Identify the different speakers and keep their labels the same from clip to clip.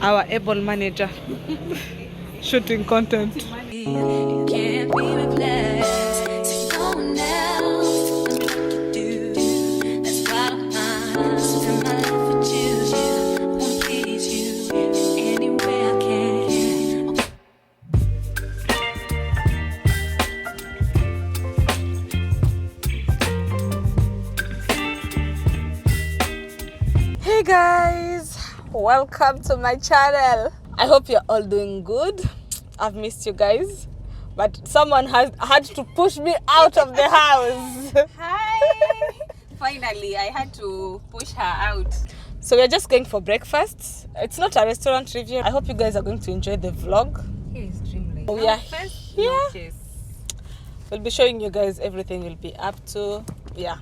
Speaker 1: our able manager shooting content.
Speaker 2: You can't be replaced. So no one else knows what to do. That's why I'm spend my life with you. I won't please you any way I can.
Speaker 1: Hey guys, welcome to my channel. I hope you're all doing good. I've missed you guys, but someone has had to push me out of the house.
Speaker 3: Hi! Finally, I had to push her out.
Speaker 1: So we're just going for breakfast. It's not a restaurant review. I hope you guys are going to enjoy the vlog.
Speaker 3: Here is Dreamland.
Speaker 1: We are
Speaker 3: First
Speaker 1: here.
Speaker 3: notice.
Speaker 1: We'll be showing you guys everything we'll be up to. Yeah.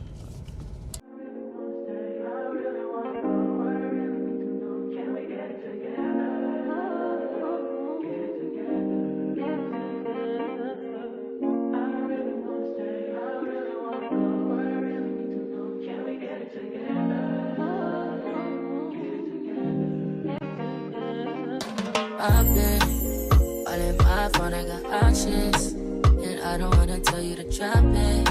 Speaker 2: I've been all in my phone, I got options. And I don't wanna tell you to drop it,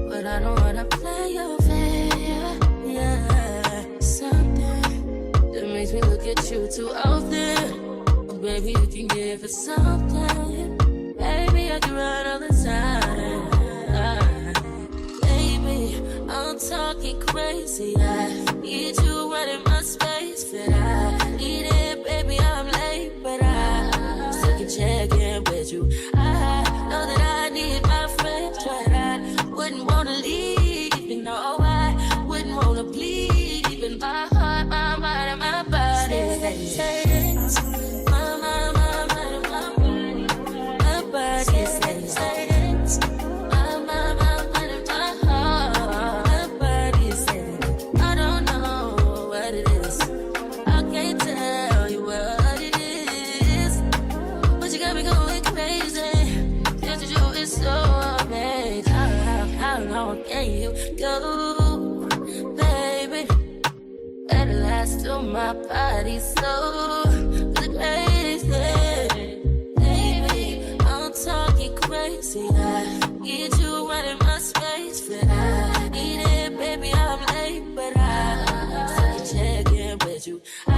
Speaker 2: but I don't wanna play your fair. Yeah, something that makes me look at you too often. Oh, baby, you can give it something. Baby, I can run all the time. Baby, I'm talking crazy. I need you running my space, but I need it, baby. I'm late, but I still can check in with you. I know that I need my friends, but I wouldn't wanna leave. You know, I wouldn't wanna bleed. Even my heart, my mind, and my body. My mind, my mind, and my body. My body says my mind, my mind, and my heart. My body says I don't know what it is. I can't tell you what it is, but you got me going crazy. Just to you is so amazing. How long can you go, baby? At last till my body's so crazy. Baby, I'm talking crazy. I need you running my space, but I need it, baby. I'm late, but I still can check in with you. I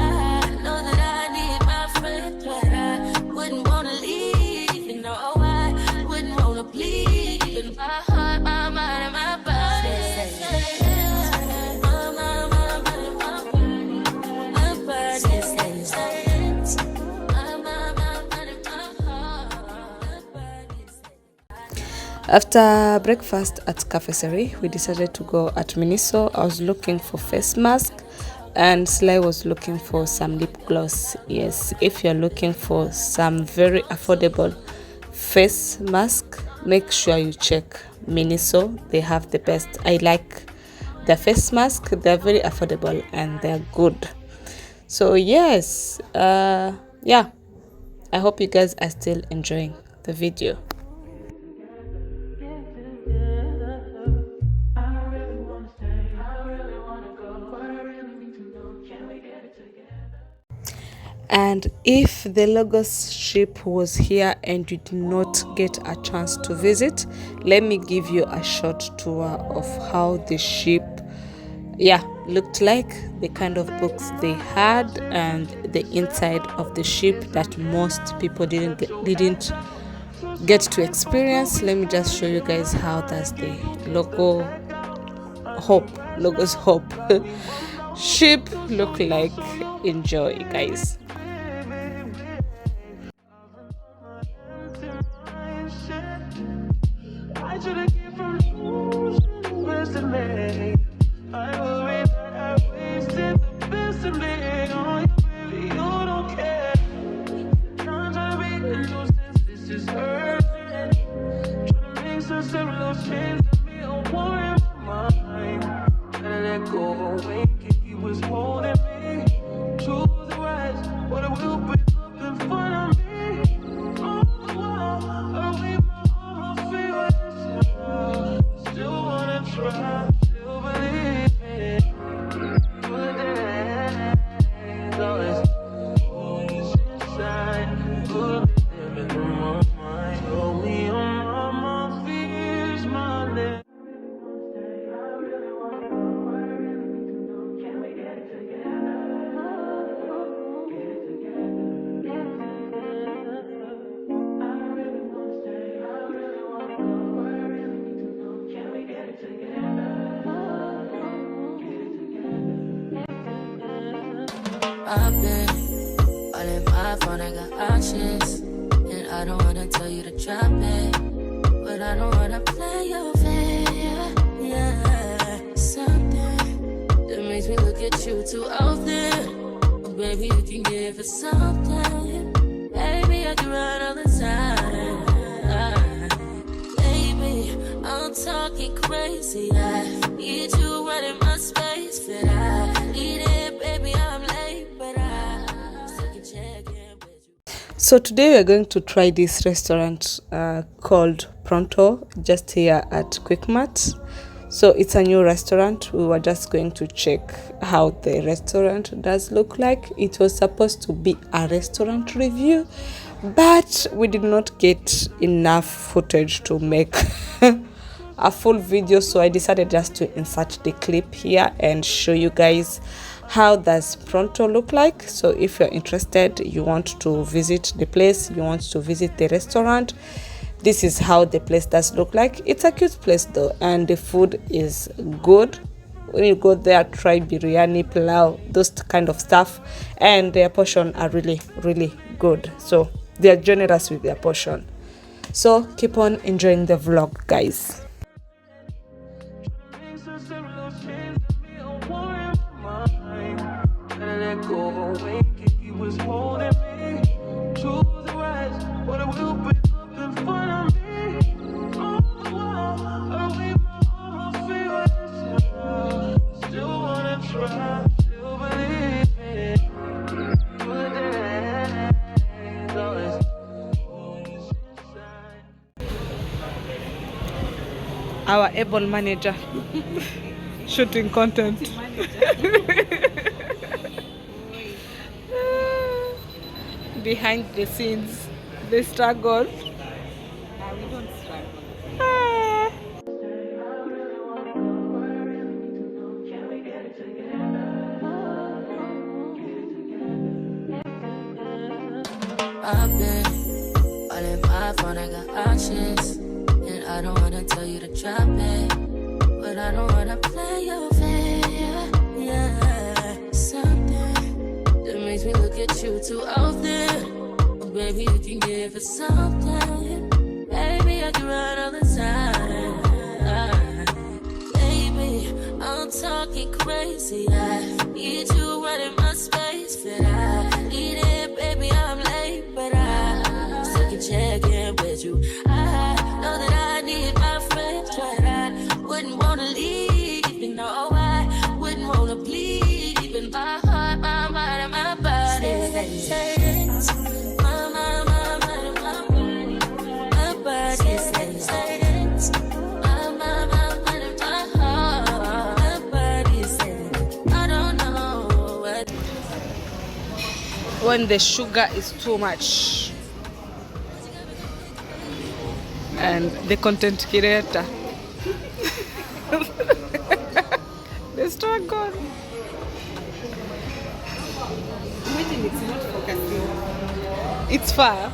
Speaker 2: know that I need my friend, but I wouldn't wanna leave. You know, I wouldn't wanna bleed. Even my heart, my mind, and my body.
Speaker 1: After breakfast at Cafesserie, we decided to go at Miniso. I was looking for face mask and Sly was looking for some lip gloss. Yes, if you're looking for some very affordable face mask, make sure you check Miniso. They have the best. I like the face mask. They're very affordable and they're good. So yes, yeah, I hope you guys are still enjoying the video. And if the Lagos ship was here and you did not get a chance to visit, let me give you a short tour of how the ship looked like, the kind of books they had, and the inside of the ship that most people didn't get to experience. Let me just show you guys how does the Lagos Hope ship look like. Enjoy, guys.
Speaker 2: He was holding me to the right. I've been all in my phone, I got options. And I don't wanna tell you to drop it, but I don't wanna play your fair. Yeah, something that makes me look at you too often. Baby, you can give it something. Baby, I can run all the time. Baby, I'm talking crazy. I need you right in my space. But I need it, baby, I'm late. But I still can check in with you.
Speaker 1: So today we are going to try this restaurant called Pronto, just here at Quickmart. So it's a new restaurant. We were just going to check how the restaurant does look like. It was supposed to be a restaurant review, but we did not get enough footage to make a full video, so I decided just to insert the clip here and show you guys how does Pronto look like. So if you're interested, you want to visit the place, you want to visit the restaurant, this is how the place does look like. It's a cute place though, and the food is good. When you go there, try biryani, pilau, those kind of stuff, and their portion are really good. So they are generous with their portion. So keep on enjoying the vlog, guys. Our able manager shooting content. Behind the scenes, the struggle.
Speaker 3: We don't struggle.
Speaker 2: I've been all in my phone, I got options. And I don't wanna tell you to drop it, but I don't wanna play your fair. Yeah, something that makes me look at you too often. Baby, you can give it something. Baby, I can run all the time. Baby, I'm talking crazy. I need you right in my space. But I need it, baby, I'm late. But I still can check in with you. I know that I need my friends, but I wouldn't wanna leave. You know, I wouldn't wanna bleed. Even my heart, my mind, and my body. Say it. My mind, and my body. My body says it. My mind, and my heart. My body says I don't know what.
Speaker 1: When the sugar is too much. And the content creator. The struggle.
Speaker 3: Imagine it's not focusing.
Speaker 1: It's far.